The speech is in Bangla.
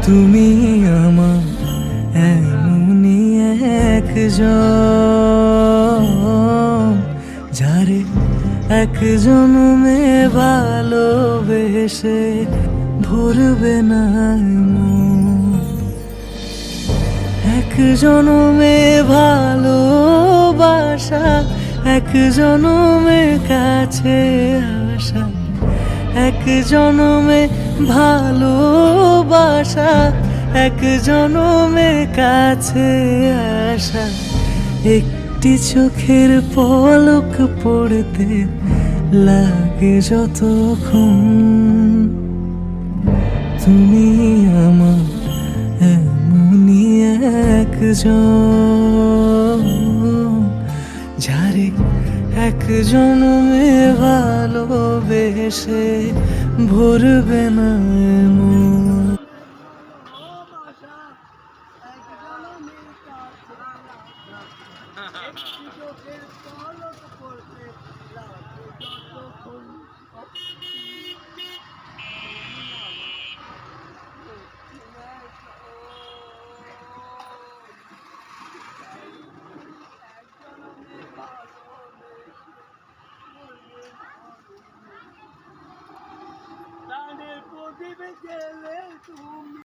তুমি আমার এমনই একজন, যারে এক জন্মে ভালোবেসে ভরবে না মন। এক জন্মে ভালোবাসা, এক জন্মে কাছে আসা, এক জন্মে ভালোবাসা, এক জন্মে কাছে আসা। একটি চোখের পলক পড়তে লাগে যতক্ষণ, তুমি আমার এমনই একজন, যারে এক জন্মে ভালোবেসে ভরবে না মন।